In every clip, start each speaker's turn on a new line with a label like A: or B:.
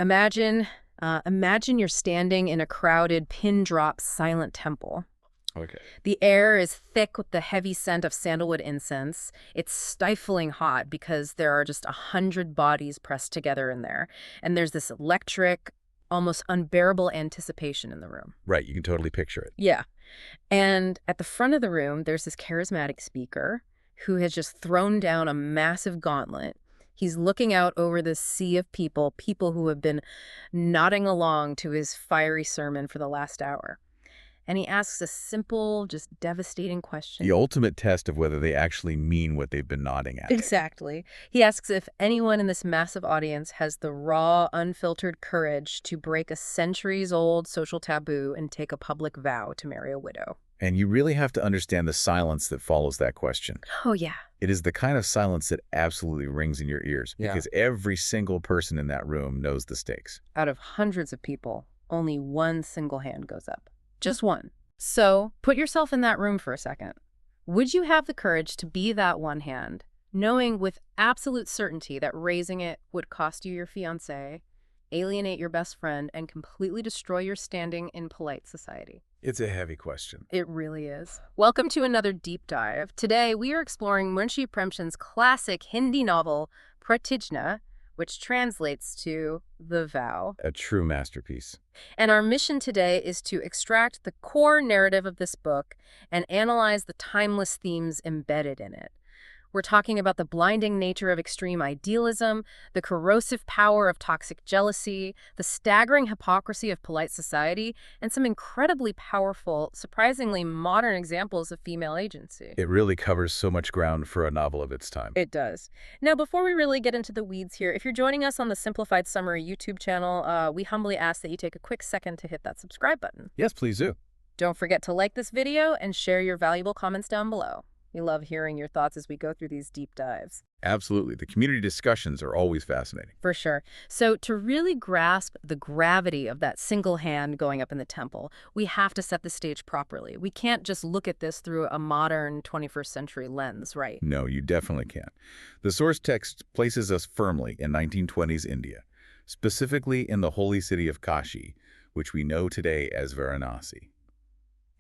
A: Imagine, imagine you're standing in a crowded, pin-drop, silent temple.
B: Okay.
A: The air is thick with the heavy scent of sandalwood incense. It's stifling hot because there are just 100 bodies pressed together in there. And there's this electric, almost unbearable anticipation in the room.
B: Right, you can totally picture it.
A: Yeah. And at the front of the room, there's this charismatic speaker who has just thrown down a massive gauntlet. He's looking out over this sea of people who have been nodding along to his fiery sermon for the last hour. And he asks a simple, just devastating question.
B: The ultimate test of whether they actually mean what they've been nodding at.
A: Exactly. He asks if anyone in this massive audience has the raw, unfiltered courage to break a centuries-old social taboo and take a public vow to marry a widow.
B: And you really have to understand the silence that follows that question.
A: Oh, yeah.
B: It is the kind of silence that absolutely rings in your ears, because every single person in that room knows the stakes.
A: Out of hundreds of people, only one single hand goes up. Just one. So put yourself in that room for a second. Would you have the courage to be that one hand, knowing with absolute certainty that raising it would cost you your fiancée, alienate your best friend, and completely destroy your standing in polite society?
B: It's a heavy question.
A: It really is. Welcome to another deep dive. Today, we are exploring Munshi Premchand's classic Hindi novel, Pratigya, which translates to The Vow.
B: A true masterpiece.
A: And our mission today is to extract the core narrative of this book and analyze the timeless themes embedded in it. We're talking about the blinding nature of extreme idealism, the corrosive power of toxic jealousy, the staggering hypocrisy of polite society, and some incredibly powerful, surprisingly modern examples of female agency.
B: It really covers so much ground for a novel of its time.
A: It does. Now, before we really get into the weeds here, if you're joining us on the Simplified Summary YouTube channel, we humbly ask that you take a quick second to hit that subscribe button.
B: Yes, please do.
A: Don't forget to like this video and share your valuable comments down below. We love hearing your thoughts as we go through these deep dives.
B: Absolutely. The community discussions are always fascinating.
A: For sure. So to really grasp the gravity of that single hand going up in the temple, we have to set the stage properly. We can't just look at this through a modern 21st century lens, right?
B: No, you definitely can't. The source text places us firmly in 1920s India, specifically in the holy city of Kashi, which we know today as Varanasi.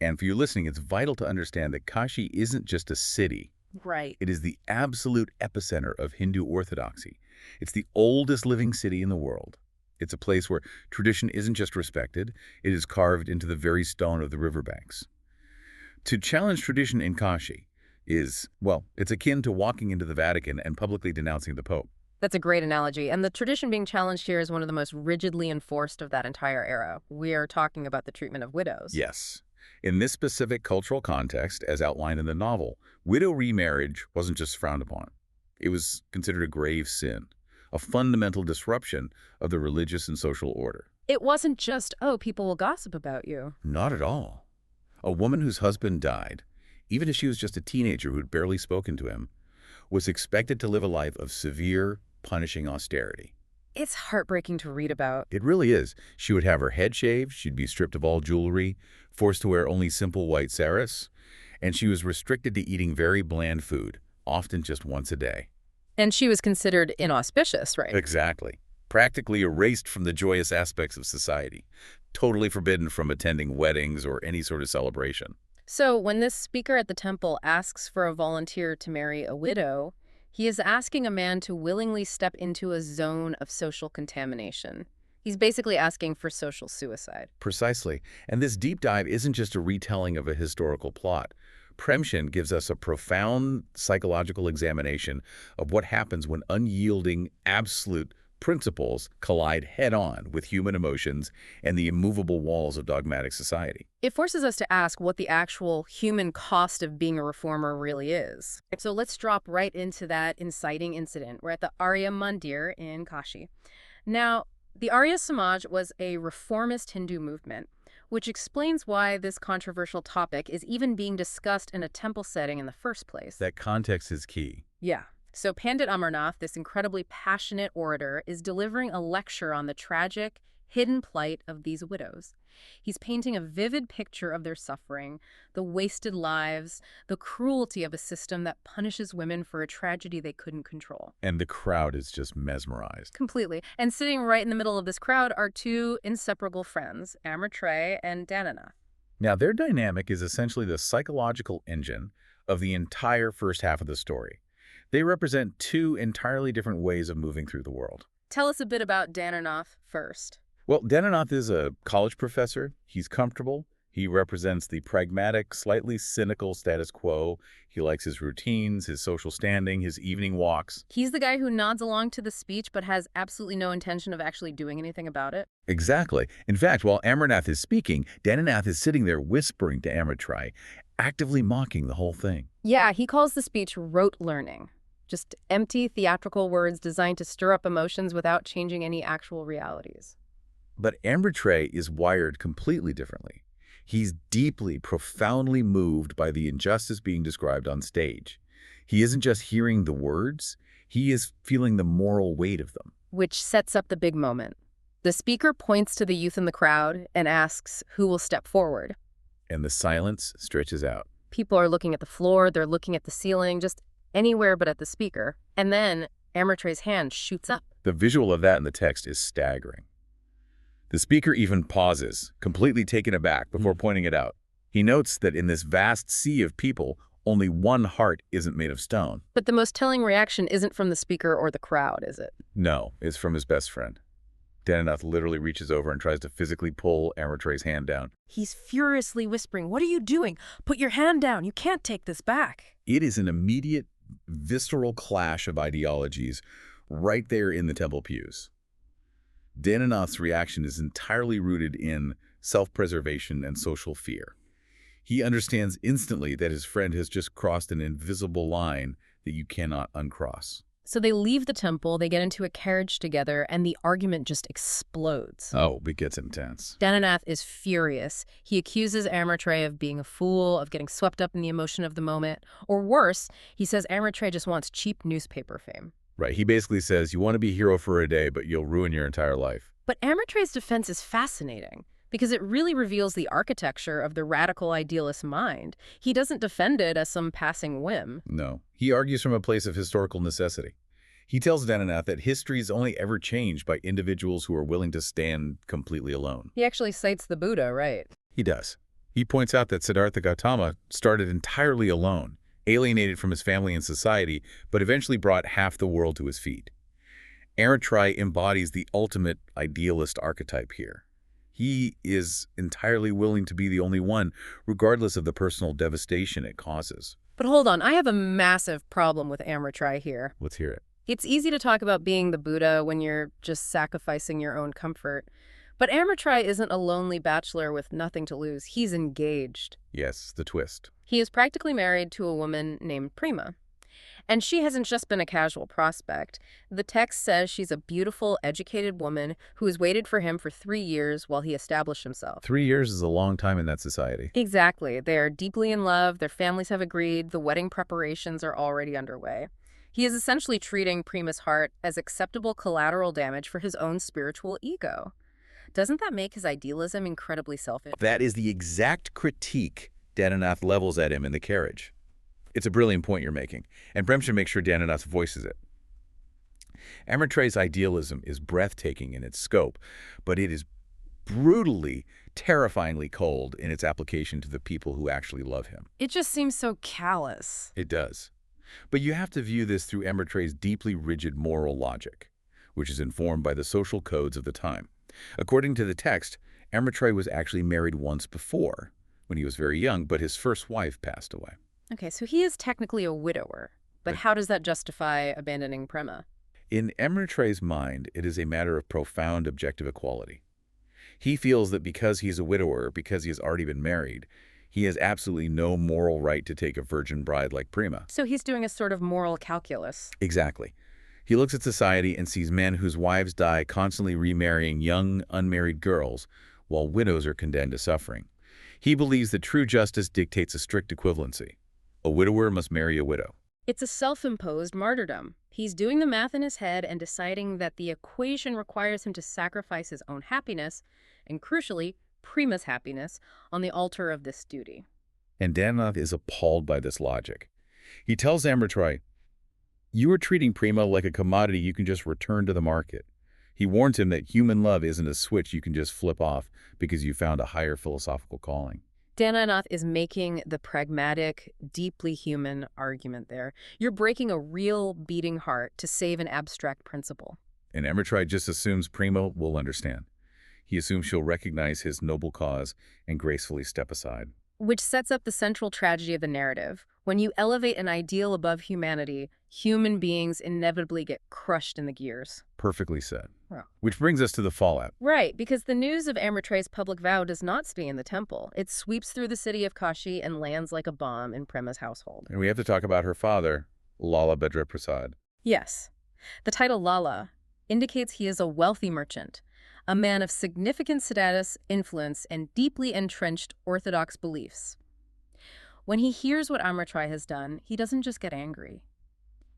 B: And for you listening, it's vital to understand that Kashi isn't just a city.
A: Right.
B: It is the absolute epicenter of Hindu orthodoxy. It's the oldest living city in the world. It's a place where tradition isn't just respected, it is carved into the very stone of the riverbanks. To challenge tradition in Kashi is, well, it's akin to walking into the Vatican and publicly denouncing the Pope.
A: That's a great analogy. And the tradition being challenged here is one of the most rigidly enforced of that entire era. We are talking about the treatment of widows.
B: Yes. In this specific cultural context, as outlined in the novel, widow remarriage wasn't just frowned upon. It was considered a grave sin, a fundamental disruption of the religious and social order.
A: It wasn't just, oh, people will gossip about you.
B: Not at all. A woman whose husband died, even if she was just a teenager who'd barely spoken to him, was expected to live a life of severe, punishing austerity.
A: It's heartbreaking to read about.
B: It really is. She would have her head shaved, she'd be stripped of all jewelry, forced to wear only simple white saris, and she was restricted to eating very bland food, often just once a day.
A: And she was considered inauspicious, right?
B: Exactly. Practically erased from the joyous aspects of society. Totally forbidden from attending weddings or any sort of celebration.
A: So when this speaker at the temple asks for a volunteer to marry a widow, he is asking a man to willingly step into a zone of social contamination. He's basically asking for social suicide.
B: Precisely. And this deep dive isn't just a retelling of a historical plot. Premchand gives us a profound psychological examination of what happens when unyielding, absolute principles collide head-on with human emotions and the immovable walls of dogmatic society.
A: It forces us to ask what the actual human cost of being a reformer really is. So let's drop right into that inciting incident. We're at the Arya Mandir in Kashi. Now, the Arya Samaj was a reformist Hindu movement, which explains why this controversial topic is even being discussed in a temple setting in the first place.
B: That context is key.
A: Yeah. So Pandit Amarnath, this incredibly passionate orator, is delivering a lecture on the tragic, hidden plight of these widows. He's painting a vivid picture of their suffering, the wasted lives, the cruelty of a system that punishes women for a tragedy they couldn't control.
B: And the crowd is just mesmerized.
A: Completely. And sitting right in the middle of this crowd are two inseparable friends, Amrit Rai and Dananath.
B: Now, their dynamic is essentially the psychological engine of the entire first half of the story. They represent two entirely different ways of moving through the world.
A: Tell us a bit about Dananath first.
B: Well, Dananath is a college professor. He's comfortable. He represents the pragmatic, slightly cynical status quo. He likes his routines, his social standing, his evening walks.
A: He's the guy who nods along to the speech but has absolutely no intention of actually doing anything about it.
B: Exactly. In fact, while Amarnath is speaking, Dananath is sitting there whispering to Amrit Rai, actively mocking the whole thing.
A: Yeah, he calls the speech rote learning. Just empty, theatrical words designed to stir up emotions without changing any actual realities.
B: But Amrit Rai is wired completely differently. He's deeply, profoundly moved by the injustice being described on stage. He isn't just hearing the words, he is feeling the moral weight of them.
A: Which sets up the big moment. The speaker points to the youth in the crowd and asks who will step forward.
B: And the silence stretches out.
A: People are looking at the floor, they're looking at the ceiling, just anywhere but at the speaker. And then Amrit Rai's hand shoots up.
B: The visual of that in the text is staggering. The speaker even pauses, completely taken aback, before pointing it out. He notes that in this vast sea of people, only one heart isn't made of stone.
A: But the most telling reaction isn't from the speaker or the crowd, is it?
B: No, it's from his best friend. Dananath literally reaches over and tries to physically pull Amrit Rai's hand down.
A: He's furiously whispering, "What are you doing? Put your hand down. You can't take this back."
B: It is an immediate, visceral clash of ideologies right there in the temple pews. Dananath's reaction is entirely rooted in self-preservation and social fear. He understands instantly that his friend has just crossed an invisible line that you cannot uncross.
A: So they leave the temple, they get into a carriage together, and the argument just explodes.
B: Oh, it gets intense.
A: Dananath is furious. He accuses Amrit Rai of being a fool, of getting swept up in the emotion of the moment. Or worse, he says Amrit Rai just wants cheap newspaper fame.
B: Right, he basically says, you want to be a hero for a day, but you'll ruin your entire life.
A: But Amrit Rai's defense is fascinating, because it really reveals the architecture of the radical idealist mind. He doesn't defend it as some passing whim.
B: No, he argues from a place of historical necessity. He tells Dananath that history is only ever changed by individuals who are willing to stand completely alone.
A: He actually cites the Buddha, right?
B: He does. He points out that Siddhartha Gautama started entirely alone, alienated from his family and society, but eventually brought half the world to his feet. Amrit Rai embodies the ultimate idealist archetype here. He is entirely willing to be the only one, regardless of the personal devastation it causes.
A: But hold on, I have a massive problem with Amrit Rai here.
B: Let's hear it.
A: It's easy to talk about being the Buddha when you're just sacrificing your own comfort. But Amrit Rai isn't a lonely bachelor with nothing to lose. He's engaged.
B: Yes, the twist.
A: He is practically married to a woman named Prema. And she hasn't just been a casual prospect. The text says she's a beautiful, educated woman who has waited for him for 3 years while he established himself.
B: 3 years is a long time in that society.
A: Exactly. They are deeply in love. Their families have agreed. The wedding preparations are already underway. He is essentially treating Prema's heart as acceptable collateral damage for his own spiritual ego. Doesn't that make his idealism incredibly selfish?
B: That is the exact critique Dananath levels at him in the carriage. It's a brilliant point you're making, and Premchand makes sure Dananath voices it. Amrit Rai's idealism is breathtaking in its scope, but it is brutally, terrifyingly cold in its application to the people who actually love him.
A: It just seems so callous.
B: It does. But you have to view this through Amrit Rai's deeply rigid moral logic, which is informed by the social codes of the time. According to the text, Amrit Rai was actually married once before, when he was very young, but his first wife passed away.
A: Okay, so he is technically a widower. But how does that justify abandoning Prema?
B: In Amrit Rai's mind, it is a matter of profound objective equality. He feels that because he's a widower, because he has already been married, he has absolutely no moral right to take a virgin bride like Prema.
A: So he's doing a sort of moral calculus.
B: Exactly. He looks at society and sees men whose wives die constantly remarrying young, unmarried girls, while widows are condemned to suffering. He believes that true justice dictates a strict equivalency. A widower must marry a widow.
A: It's a self-imposed martyrdom. He's doing the math in his head and deciding that the equation requires him to sacrifice his own happiness, and crucially, Prema's happiness, on the altar of this duty.
B: And Dananath is appalled by this logic. He tells Amrit Rai, "You are treating Prema like a commodity you can just return to the market." He warns him that human love isn't a switch you can just flip off because you found a higher philosophical calling.
A: Dananath is making the pragmatic, deeply human argument there. You're breaking a real beating heart to save an abstract principle.
B: And Amrit Rai just assumes Prema will understand. He assumes she'll recognize his noble cause and gracefully step aside.
A: Which sets up the central tragedy of the narrative. When you elevate an ideal above humanity, human beings inevitably get crushed in the gears.
B: Perfectly said.
A: Wow.
B: Which brings us to the fallout.
A: Right, because the news of Amrit Rai's public vow does not stay in the temple. It sweeps through the city of Kashi and lands like a bomb in Prema's household.
B: And we have to talk about her father, Lala Prasad.
A: Yes. The title Lala indicates he is a wealthy merchant, a man of significant status, influence, and deeply entrenched orthodox beliefs. When he hears what Amrit Rai has done, he doesn't just get angry.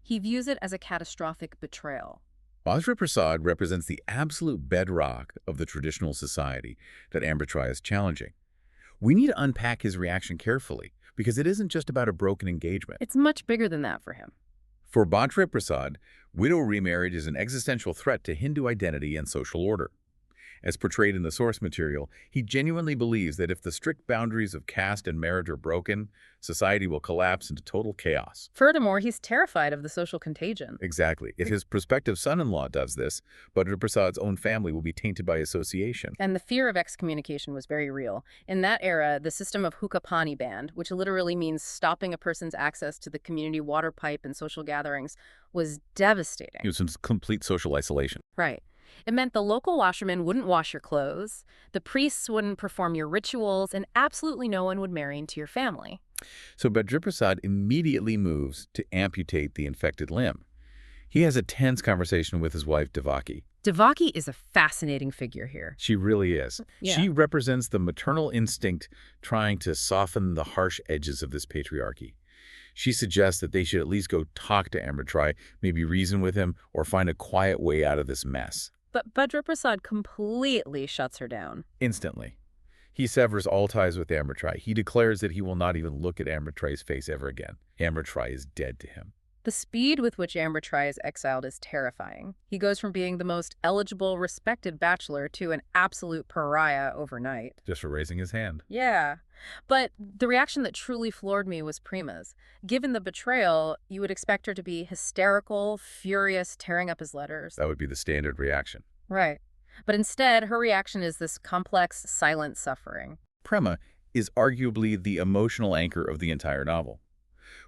A: He views it as a catastrophic betrayal.
B: Prasad represents the absolute bedrock of the traditional society that Amrit Rai is challenging. We need to unpack his reaction carefully, because it isn't just about a broken engagement.
A: It's much bigger than that for him.
B: For Prasad, widow remarriage is an existential threat to Hindu identity and social order. As portrayed in the source material, he genuinely believes that if the strict boundaries of caste and marriage are broken, society will collapse into total chaos.
A: Furthermore, he's terrified of the social contagion.
B: Exactly. If his prospective son-in-law does this, Prasad's own family will be tainted by association.
A: And the fear of excommunication was very real. In that era, the system of hookah pani banned, which literally means stopping a person's access to the community water pipe and social gatherings, was devastating.
B: It was some complete social isolation.
A: Right. It meant the local washerman wouldn't wash your clothes, the priests wouldn't perform your rituals, and absolutely no one would marry into your family.
B: So Prasad immediately moves to amputate the infected limb. He has a tense conversation with his wife, Devaki.
A: Devaki is a fascinating figure here.
B: She really is.
A: Yeah.
B: She represents the maternal instinct trying to soften the harsh edges of this patriarchy. She suggests that they should at least go talk to Amrit Rai, maybe reason with him, or find a quiet way out of this mess.
A: But Prasad completely shuts her down.
B: Instantly. He severs all ties with Amrit Rai. He declares that he will not even look at Amrit Rai's face ever again. Amrit Rai is dead to him.
A: The speed with which Amrit Rai is exiled is terrifying. He goes from being the most eligible, respected bachelor to an absolute pariah overnight.
B: Just for raising his hand.
A: Yeah. But the reaction that truly floored me was Prema's. Given the betrayal, you would expect her to be hysterical, furious, tearing up his letters.
B: That would be the standard reaction.
A: Right. But instead, her reaction is this complex, silent suffering.
B: Prema is arguably the emotional anchor of the entire novel.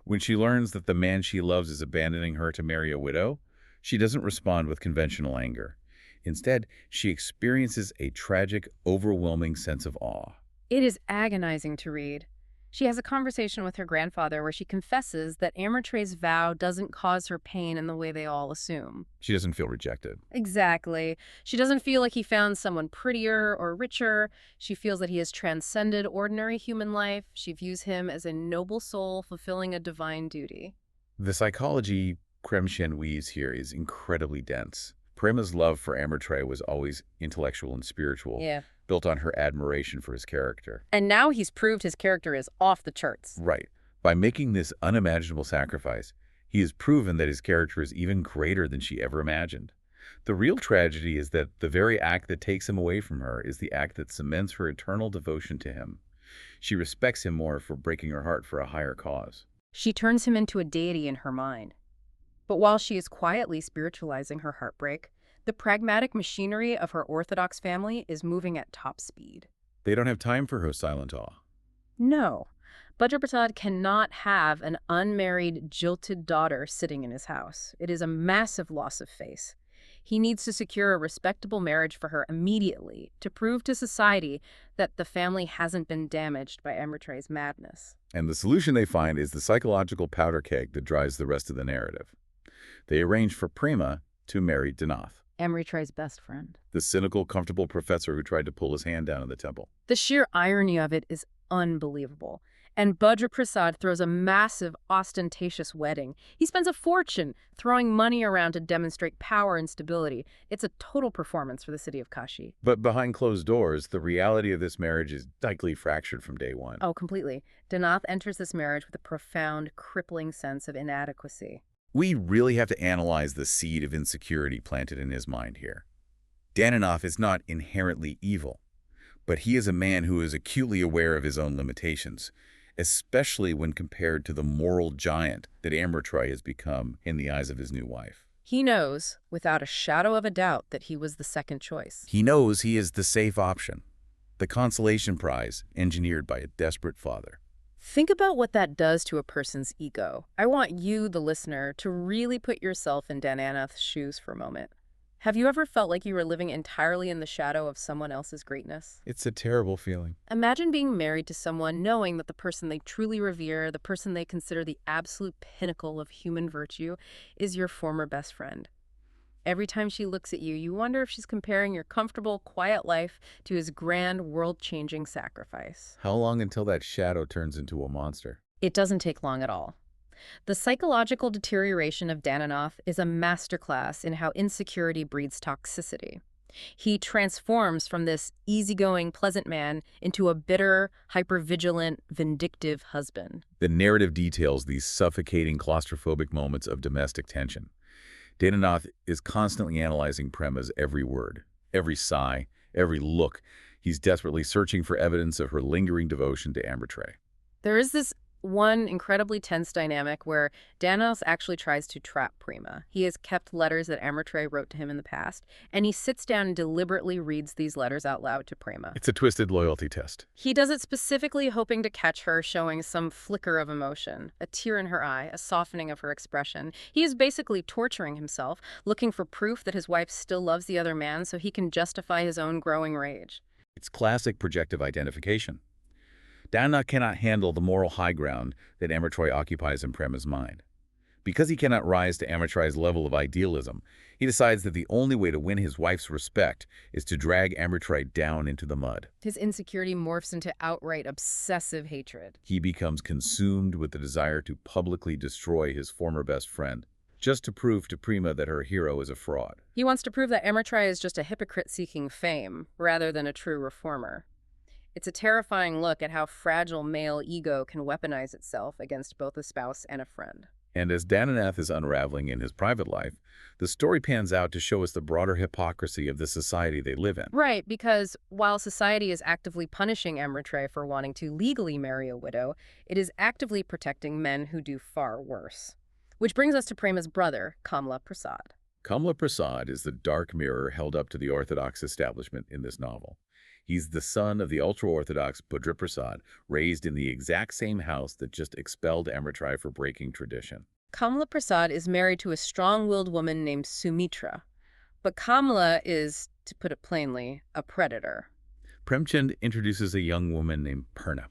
B: When she learns that the man she loves is abandoning her to marry a widow, she doesn't respond with conventional anger. Instead, she experiences a tragic, overwhelming sense of awe.
A: It is agonizing to read. She has a conversation with her grandfather where she confesses that Amrit Rai's vow doesn't cause her pain in the way they all assume.
B: She doesn't feel rejected.
A: Exactly. She doesn't feel like he found someone prettier or richer. She feels that he has transcended ordinary human life. She views him as a noble soul fulfilling a divine duty.
B: The psychology Premchand weaves here is incredibly dense. Prema's love for Amrit Rai was always intellectual and spiritual, built on her admiration for his character.
A: And now he's proved his character is off the charts.
B: Right. By making this unimaginable sacrifice, he has proven that his character is even greater than she ever imagined. The real tragedy is that the very act that takes him away from her is the act that cements her eternal devotion to him. She respects him more for breaking her heart for a higher cause.
A: She turns him into a deity in her mind. But while she is quietly spiritualizing her heartbreak, the pragmatic machinery of her Orthodox family is moving at top speed.
B: They don't have time for her silent awe.
A: No. Prasad cannot have an unmarried, jilted daughter sitting in his house. It is a massive loss of face. He needs to secure a respectable marriage for her immediately to prove to society that the family hasn't been damaged by Amrit Rai's madness.
B: And the solution they find is the psychological powder keg that drives the rest of the narrative. They arrange for Prema to marry Dananath,
A: Amrit Rai's best friend.
B: the cynical, comfortable professor who tried to pull his hand down in the temple.
A: The sheer irony of it is unbelievable. And Bhadra Prasad throws a massive, ostentatious wedding. He spends a fortune throwing money around to demonstrate power and stability. It's a total performance for the city of Kashi.
B: But behind closed doors, the reality of this marriage is tightly fractured from day one.
A: Oh, completely. Dananath enters this marriage with a profound, crippling sense of inadequacy.
B: We really have to analyze the seed of insecurity planted in his mind here. Dananath is not inherently evil, but he is a man who is acutely aware of his own limitations, especially when compared to the moral giant that Amrit Rai has become in the eyes of his new wife.
A: He knows, without a shadow of a doubt, that he was the second choice.
B: He knows he is the safe option, the consolation prize engineered by a desperate father.
A: Think about what that does to a person's ego. I want you, the listener, to really put yourself in Dananath's shoes for a moment. Have you ever felt like you were living entirely in the shadow of someone else's greatness?
B: It's a terrible feeling.
A: Imagine being married to someone knowing that the person they truly revere, the person they consider the absolute pinnacle of human virtue, is your former best friend. Every time she looks at you, you wonder if she's comparing your comfortable, quiet life to his grand, world-changing sacrifice.
B: How long until that shadow turns into a monster?
A: It doesn't take long at all. The psychological deterioration of Dananath is a masterclass in how insecurity breeds toxicity. He transforms from this easygoing, pleasant man into a bitter, hypervigilant, vindictive husband.
B: The narrative details these suffocating, claustrophobic moments of domestic tension. Dananath is constantly analyzing Prema's every word, every sigh, every look. He's desperately searching for evidence of her lingering devotion to Amrit Rai.
A: There is this one incredibly tense dynamic where Dananath actually tries to trap Prema. He has kept letters that Amrit Rai wrote to him in the past, and he sits down and deliberately reads these letters out loud to Prema.
B: It's a twisted loyalty test.
A: He does it specifically hoping to catch her showing some flicker of emotion, a tear in her eye, a softening of her expression. He is basically torturing himself, looking for proof that his wife still loves the other man so he can justify his own growing rage.
B: It's classic projective identification. Dananath cannot handle the moral high ground that Amrit Rai occupies in Prema's mind. Because he cannot rise to Amrit Rai's level of idealism, he decides that the only way to win his wife's respect is to drag Amrit Rai down into the mud.
A: His insecurity morphs into outright obsessive hatred.
B: He becomes consumed with the desire to publicly destroy his former best friend, just to prove to Prema that her hero is a fraud.
A: He wants to prove that Amrit Rai is just a hypocrite seeking fame, rather than a true reformer. It's a terrifying look at how fragile male ego can weaponize itself against both a spouse and a friend.
B: And as Dananath is unraveling in his private life, the story pans out to show us the broader hypocrisy of the society they live in.
A: Right, because while society is actively punishing Amrit Rai for wanting to legally marry a widow, it is actively protecting men who do far worse. Which brings us to Prema's brother, Kamala Prasad.
B: Kamala Prasad is the dark mirror held up to the orthodox establishment in this novel. He's the son of the ultra-Orthodox Bhadra Prasad, raised in the exact same house that just expelled Amrit Rai for breaking tradition.
A: Kamala Prasad is married to a strong-willed woman named Sumitra, but Kamala is, to put it plainly, a predator.
B: Premchand introduces a young woman named Purna.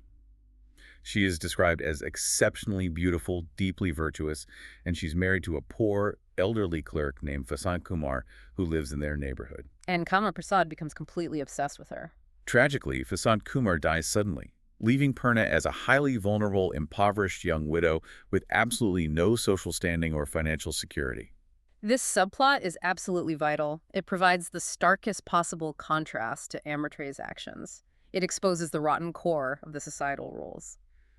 B: She is described as exceptionally beautiful, deeply virtuous, and she's married to a poor, elderly clerk named Vasant Kumar who lives in their neighborhood.
A: And Kamala Prasad becomes completely obsessed with her.
B: Tragically, Vasant Kumar dies suddenly, leaving Purna as a highly vulnerable, impoverished young widow with absolutely no social standing or financial security.
A: This subplot is absolutely vital. It provides the starkest possible contrast to Amrit Rai's actions. It exposes the rotten core of the societal rules.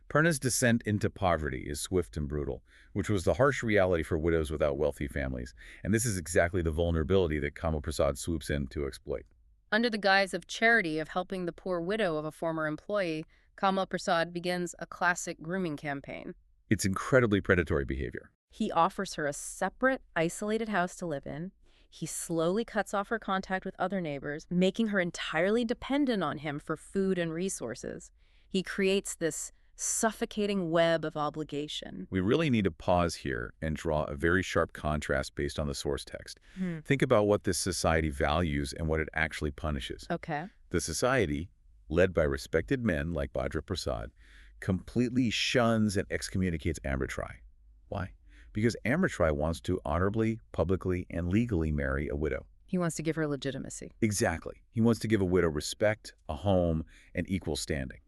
B: Purna's descent into poverty is swift and brutal, which was the harsh reality for widows without wealthy families, and this is exactly the vulnerability that Kamala Prasad swoops in to exploit.
A: Under the guise of charity of helping the poor widow of a former employee, Kamala Prasad begins a classic grooming campaign.
B: It's incredibly predatory behavior.
A: He offers her a separate, isolated house to live in. He slowly cuts off her contact with other neighbors, making her entirely dependent on him for food and resources. He creates this suffocating web of obligation.
B: We really need to pause here and draw a very sharp contrast based on the source text. Think about what this society values and what it actually punishes.
A: Okay.
B: The society, led by respected men like Bhadra Prasad, completely shuns and excommunicates Amrit Rai. Why? Because Amrit Rai wants to honorably, publicly, and legally marry a widow.
A: He wants to give her legitimacy.
B: Exactly. He wants to give a widow respect, a home, and equal standing.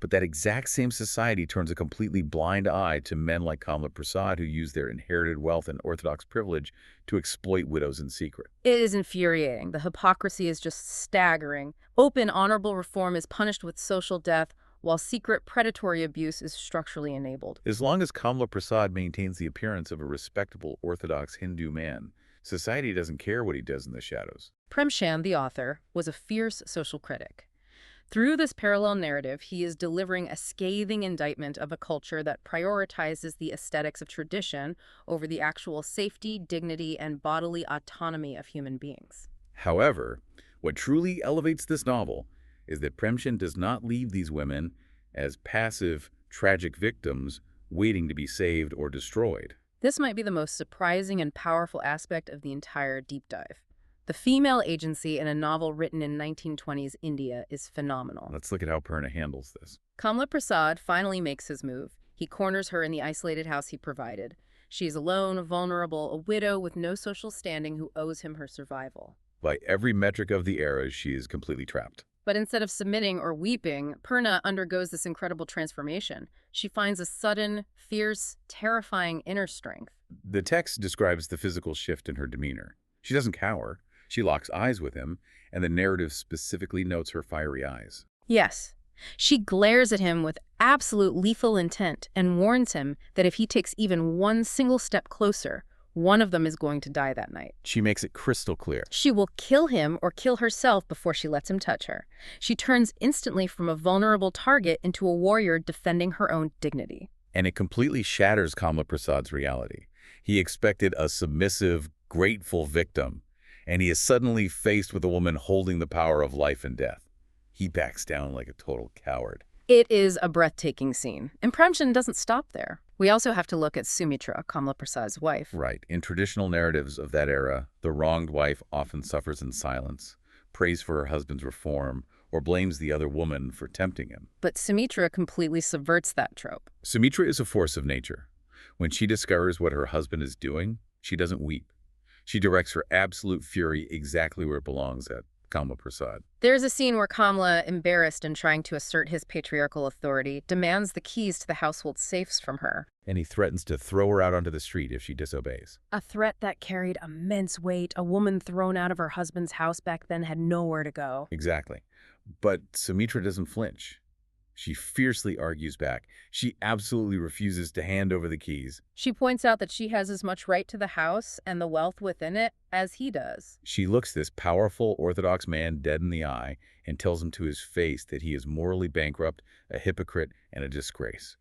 B: But that exact same society turns a completely blind eye to men like Kamala Prasad who use their inherited wealth and orthodox privilege to exploit widows in secret.
A: It is infuriating. The hypocrisy is just staggering. Open, honorable reform is punished with social death, while secret predatory abuse is structurally enabled.
B: As long as Kamala Prasad maintains the appearance of a respectable orthodox Hindu man, society doesn't care what he does in the shadows.
A: Premchand, the author, was a fierce social critic. Through this parallel narrative, he is delivering a scathing indictment of a culture that prioritizes the aesthetics of tradition over the actual safety, dignity, and bodily autonomy of human beings.
B: However, what truly elevates this novel is that Premchand does not leave these women as passive, tragic victims waiting to be saved or destroyed.
A: This might be the most surprising and powerful aspect of the entire deep dive. The female agency in a novel written in 1920s India is phenomenal.
B: Let's look at how Purna handles this.
A: Kamala Prasad finally makes his move. He corners her in the isolated house he provided. She is alone, vulnerable, a widow with no social standing who owes him her survival.
B: By every metric of the era, she is completely trapped.
A: But instead of submitting or weeping, Purna undergoes this incredible transformation. She finds a sudden, fierce, terrifying inner strength.
B: The text describes the physical shift in her demeanor. She doesn't cower. She locks eyes with him, and the narrative specifically notes her fiery eyes.
A: Yes, she glares at him with absolute lethal intent and warns him that if he takes even one single step closer, one of them is going to die that night.
B: She makes it crystal clear.
A: She will kill him or kill herself before she lets him touch her. She turns instantly from a vulnerable target into a warrior defending her own dignity.
B: And it completely shatters Kamala Prasad's reality. He expected a submissive, grateful victim, and he is suddenly faced with a woman holding the power of life and death. He backs down like a total coward.
A: It is a breathtaking scene, and Premchand doesn't stop there. We also have to look at Sumitra, Kamala Prasad's wife.
B: Right. In traditional narratives of that era, the wronged wife often suffers in silence, prays for her husband's reform, or blames the other woman for tempting him.
A: But Sumitra completely subverts that trope.
B: Sumitra is a force of nature. When she discovers what her husband is doing, she doesn't weep. She directs her absolute fury exactly where it belongs at Kamala Prasad.
A: There's a scene where Kamala, embarrassed and trying to assert his patriarchal authority, demands the keys to the household safes from her.
B: And he threatens to throw her out onto the street if she disobeys.
A: A threat that carried immense weight. A woman thrown out of her husband's house back then had nowhere to go.
B: Exactly. But Sumitra doesn't flinch. She fiercely argues back. She absolutely refuses to hand over the keys.
A: She points out that she has as much right to the house and the wealth within it as he does.
B: She looks this powerful Orthodox man dead in the eye and tells him to his face that he is morally bankrupt, a hypocrite, and a disgrace.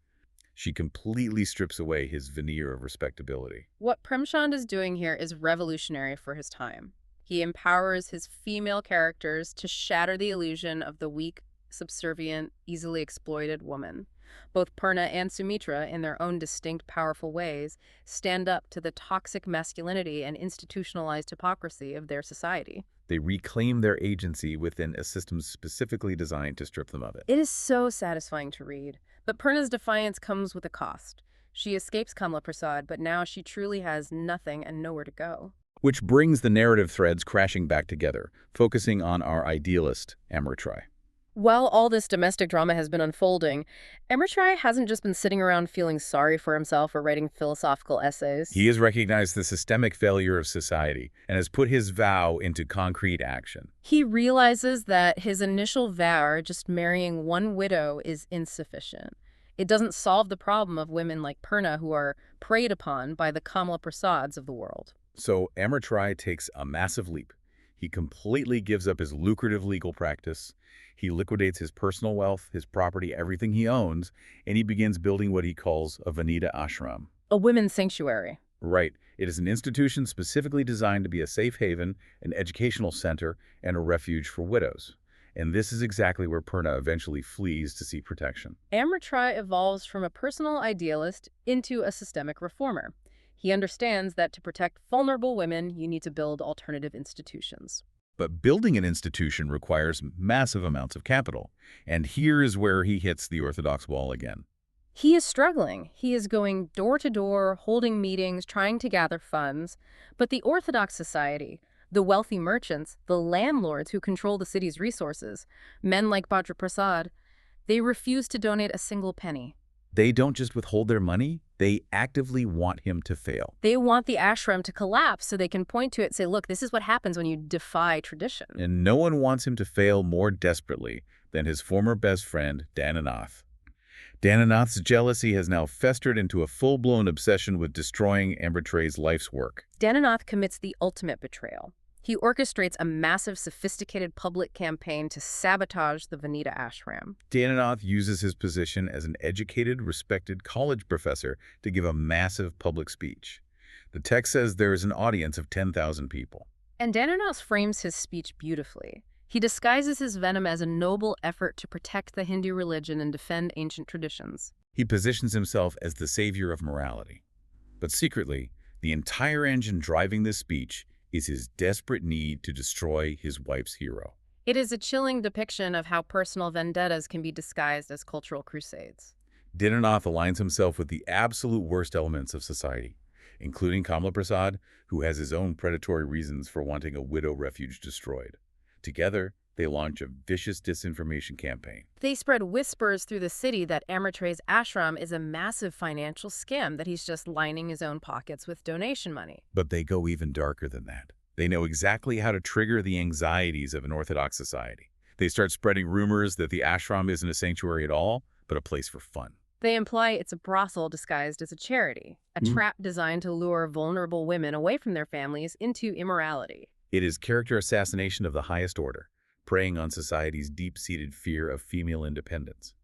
B: She completely strips away his veneer of respectability.
A: What Premchand is doing here is revolutionary for his time. He empowers his female characters to shatter the illusion of the weak, subservient, easily exploited woman. Both Purna and Sumitra, in their own distinct, powerful ways, stand up to the toxic masculinity and institutionalized hypocrisy of their society.
B: They reclaim their agency within a system specifically designed to strip them of it.
A: It is so satisfying to read. But Purna's defiance comes with a cost. She escapes Kamala Prasad, but now she truly has nothing and nowhere to go.
B: Which brings the narrative threads crashing back together, focusing on our idealist, Amrit Rai.
A: While all this domestic drama has been unfolding, Amrit Rai hasn't just been sitting around feeling sorry for himself or writing philosophical essays.
B: He has recognized the systemic failure of society and has put his vow into concrete action.
A: He realizes that his initial vow, just marrying one widow, is insufficient. It doesn't solve the problem of women like Purna who are preyed upon by the Kamala Prasads of the world.
B: So Amrit Rai takes a massive leap. He completely gives up his lucrative legal practice. He liquidates his personal wealth, his property, everything he owns, and he begins building what he calls a Vanita Ashram.
A: A women's sanctuary.
B: Right. It is an institution specifically designed to be a safe haven, an educational center, and a refuge for widows. And this is exactly where Purna eventually flees to seek protection.
A: Amrit Rai evolves from a personal idealist into a systemic reformer. He understands that to protect vulnerable women, you need to build alternative institutions.
B: But building an institution requires massive amounts of capital. And here is where he hits the orthodox wall again.
A: He is struggling. He is going door to door, holding meetings, trying to gather funds. But the Orthodox society, the wealthy merchants, the landlords who control the city's resources, men like Prasad, They refuse to donate a single penny.
B: They don't just withhold their money, they actively want him to fail.
A: They want the ashram to collapse so they can point to it and say, look, this is what happens when you defy tradition.
B: And no one wants him to fail more desperately than his former best friend, Dananath. Dananath's jealousy has now festered into a full-blown obsession with destroying Amrit Rai's life's work.
A: Dananath commits the ultimate betrayal. He orchestrates a massive, sophisticated public campaign to sabotage the Vanita ashram.
B: Dananath uses his position as an educated, respected college professor to give a massive public speech. The text says there is an audience of 10,000 people.
A: And Dananath frames his speech beautifully. He disguises his venom as a noble effort to protect the Hindu religion and defend ancient traditions.
B: He positions himself as the savior of morality. But secretly, the entire engine driving this speech is his desperate need to destroy his wife's hero.
A: It is a chilling depiction of how personal vendettas can be disguised as cultural crusades.
B: Dananath aligns himself with the absolute worst elements of society, including Kamala Prasad, who has his own predatory reasons for wanting a widow refuge destroyed. Together, they launch a vicious disinformation campaign.
A: They spread whispers through the city that Amrit Rai's ashram is a massive financial scam, that he's just lining his own pockets with donation money.
B: But they go even darker than that. They know exactly how to trigger the anxieties of an orthodox society. They start spreading rumors that the ashram isn't a sanctuary at all, but a place for fun.
A: They imply it's a brothel disguised as a charity, a trap designed to lure vulnerable women away from their families into immorality.
B: It is character assassination of the highest order, preying on society's deep-seated fear of female independence.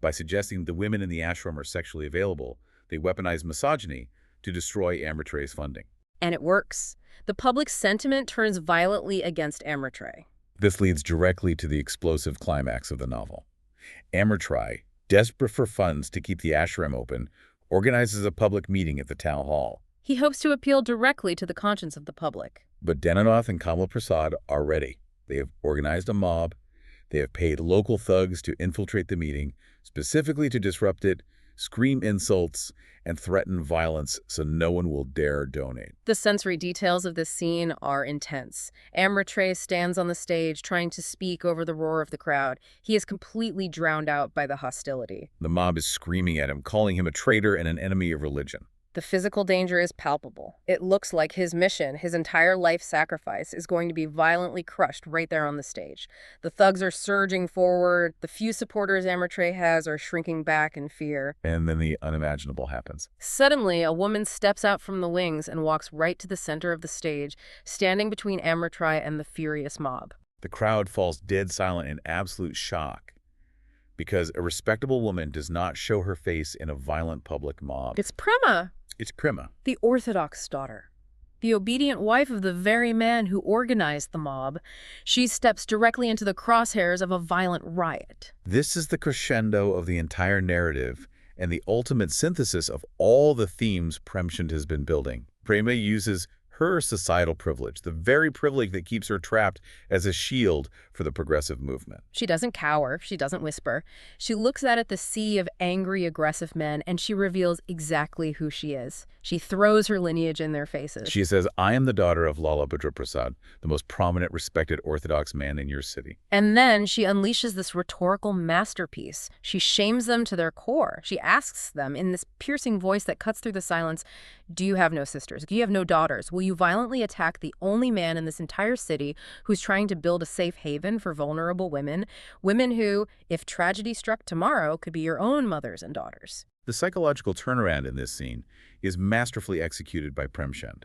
B: By suggesting the women in the ashram are sexually available, they weaponize misogyny to destroy Amrit Rai's funding.
A: And it works. The public sentiment turns violently against Amrit Rai.
B: This leads directly to the explosive climax of the novel. Amrit Rai, desperate for funds to keep the ashram open, organizes a public meeting at the town hall.
A: He hopes to appeal directly to the conscience of the public.
B: But Dananath and Kamala Prasad are ready. They have organized a mob. They have paid local thugs to infiltrate the meeting, specifically to disrupt it, scream insults, and threaten violence so no one will dare donate.
A: The sensory details of this scene are intense. Amrit Rai stands on the stage trying to speak over the roar of the crowd. He is completely drowned out by the hostility.
B: The mob is screaming at him, calling him a traitor and an enemy of religion.
A: The physical danger is palpable. It looks like his mission, his entire life sacrifice, is going to be violently crushed right there on the stage. The thugs are surging forward. The few supporters Amrit Rai has are shrinking back in fear.
B: And then the unimaginable happens.
A: Suddenly, a woman steps out from the wings and walks right to the center of the stage, standing between Amrit Rai and the furious mob.
B: The crowd falls dead silent in absolute shock, because a respectable woman does not show her face in a violent public mob.
A: It's Prema!
B: It's Prema.
A: The Orthodox daughter. The obedient wife of the very man who organized the mob. She steps directly into the crosshairs of a violent riot.
B: This is the crescendo of the entire narrative and the ultimate synthesis of all the themes Premchand has been building. Prema uses her societal privilege, the very privilege that keeps her trapped, as a shield for the progressive movement.
A: She doesn't cower. She doesn't whisper. She looks out at the sea of angry, aggressive men, and she reveals exactly who she is. She throws her lineage in their faces.
B: She says, I am the daughter of Lala Prasad, the most prominent, respected Orthodox man in your city.
A: And then she unleashes this rhetorical masterpiece. She shames them to their core. She asks them in this piercing voice that cuts through the silence, do you have no sisters? Do you have no daughters? Will you violently attack the only man in this entire city who's trying to build a safe haven for vulnerable women? Women who, if tragedy struck tomorrow, could be your own mothers and daughters.
B: The psychological turnaround in this scene is masterfully executed by Premchand.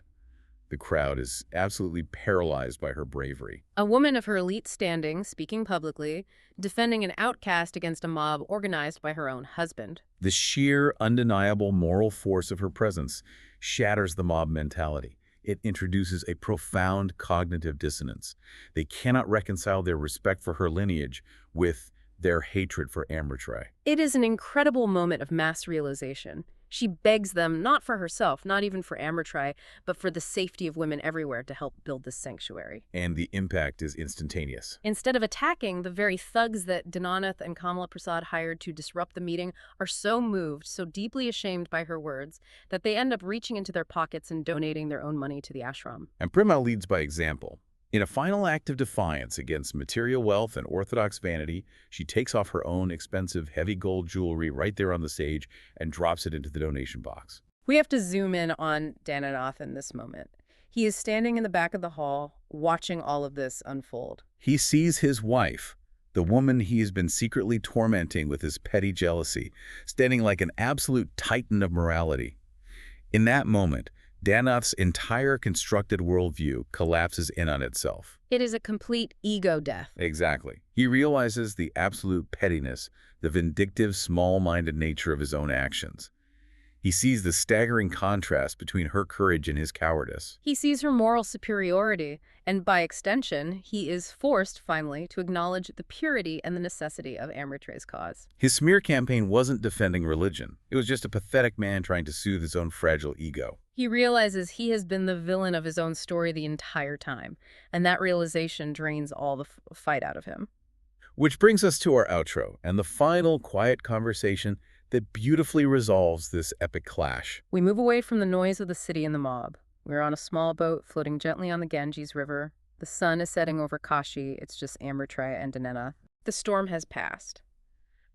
B: The crowd is absolutely paralyzed by her bravery.
A: A woman of her elite standing, speaking publicly, defending an outcast against a mob organized by her own husband.
B: The sheer, undeniable moral force of her presence shatters the mob mentality. It introduces a profound cognitive dissonance. They cannot reconcile their respect for her lineage with their hatred for Amrit Rai.
A: It is an incredible moment of mass realization. She begs them, not for herself, not even for Amrit Rai, but for the safety of women everywhere to help build this sanctuary.
B: And the impact is instantaneous.
A: Instead of attacking, the very thugs that Dananath and Kamala Prasad hired to disrupt the meeting are so moved, so deeply ashamed by her words, that they end up reaching into their pockets and donating their own money to the ashram.
B: And Prema leads by example. In a final act of defiance against material wealth and orthodox vanity, she takes off her own expensive heavy gold jewelry right there on the stage and drops it into the donation box.
A: We have to zoom in on Dananath in this moment. He is standing in the back of the hall, watching all of this unfold.
B: He sees his wife, the woman he has been secretly tormenting with his petty jealousy, standing like an absolute titan of morality. In that moment, Dananath's entire constructed worldview collapses in on itself.
A: It is a complete ego death.
B: Exactly. He realizes the absolute pettiness, the vindictive, small-minded nature of his own actions. He sees the staggering contrast between her courage and his cowardice.
A: He sees her moral superiority, and by extension, he is forced, finally, to acknowledge the purity and the necessity of Amrit Rai's cause.
B: His smear campaign wasn't defending religion. It was just a pathetic man trying to soothe his own fragile ego.
A: He realizes he has been the villain of his own story the entire time, and that realization drains all the fight out of him.
B: Which brings us to our outro, and the final quiet conversation that beautifully resolves this epic clash.
A: We move away from the noise of the city and the mob. We're on a small boat floating gently on the Ganges River. The sun is setting over Kashi. It's just Amrit Rai and Dananath. The storm has passed.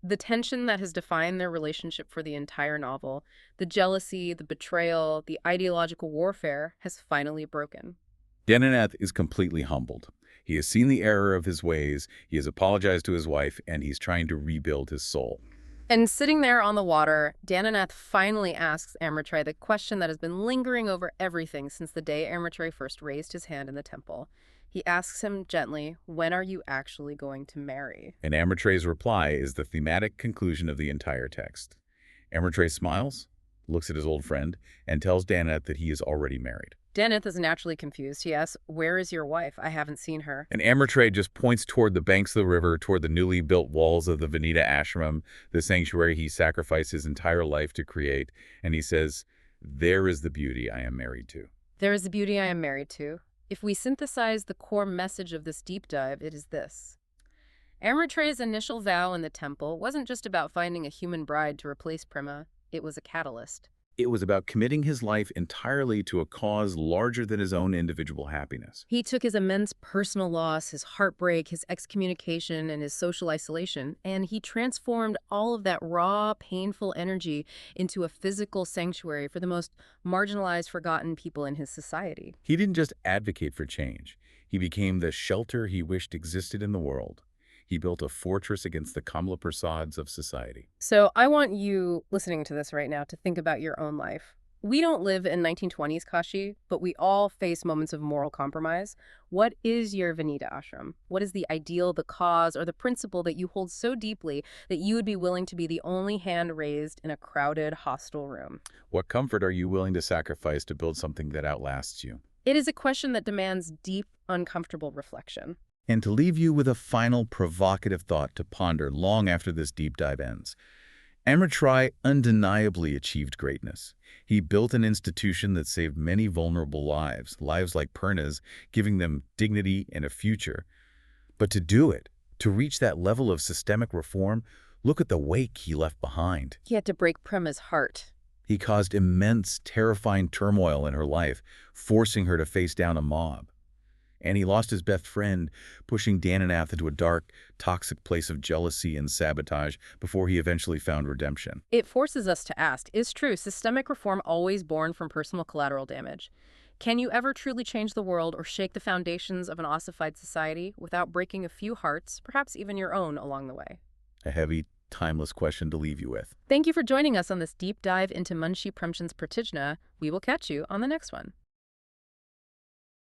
A: The tension that has defined their relationship for the entire novel, the jealousy, the betrayal, the ideological warfare, has finally broken.
B: Dananath is completely humbled. He has seen the error of his ways, he has apologized to his wife, and he's trying to rebuild his soul.
A: And sitting there on the water, Dananath finally asks Amrit Rai the question that has been lingering over everything since the day Amrit Rai first raised his hand in the temple. He asks him gently, when are you actually going to marry?
B: And Amrit Rai's reply is the thematic conclusion of the entire text. Amrit Rai smiles, looks at his old friend, and tells Dananath that he is already married.
A: Dananath is naturally confused. He asks, where is your wife? I haven't seen her.
B: And Amrit Rai just points toward the banks of the river, toward the newly built walls of the Vanita Ashram, the sanctuary he sacrificed his entire life to create, and he says, there is the beauty I am married to.
A: There is the beauty I am married to. If we synthesize the core message of this deep dive, it is this. Amrit Rai's initial vow in the temple wasn't just about finding a human bride to replace Prema. It was a catalyst.
B: It was about committing his life entirely to a cause larger than his own individual happiness.
A: He took his immense personal loss, his heartbreak, his excommunication, and his social isolation, and he transformed all of that raw, painful energy into a physical sanctuary for the most marginalized, forgotten people in his society.
B: He didn't just advocate for change. He became the shelter he wished existed in the world. He built a fortress against the Kamala Prasads of society.
A: So I want you listening to this right now to think about your own life. We don't live in 1920s, Kashi, but we all face moments of moral compromise. What is your Vanita ashram? What is the ideal, the cause, or the principle that you hold so deeply that you would be willing to be the only hand raised in a crowded, hostile room?
B: What comfort are you willing to sacrifice to build something that outlasts you?
A: It is a question that demands deep, uncomfortable reflection.
B: And to leave you with a final provocative thought to ponder long after this deep dive ends. Amrit Rai undeniably achieved greatness. He built an institution that saved many vulnerable lives, lives like Purna's, giving them dignity and a future. But to do it, to reach that level of systemic reform, look at the wake he left behind.
A: He had to break Prema's heart.
B: He caused immense, terrifying turmoil in her life, forcing her to face down a mob. And he lost his best friend, pushing Dananath into a dark, toxic place of jealousy and sabotage before he eventually found redemption.
A: It forces us to ask, is true systemic reform always born from personal collateral damage? Can you ever truly change the world or shake the foundations of an ossified society without breaking a few hearts, perhaps even your own, along the way?
B: A heavy, timeless question to leave you with.
A: Thank you for joining us on this deep dive into Munshi Premchand Pratigya. We will catch you on the next one.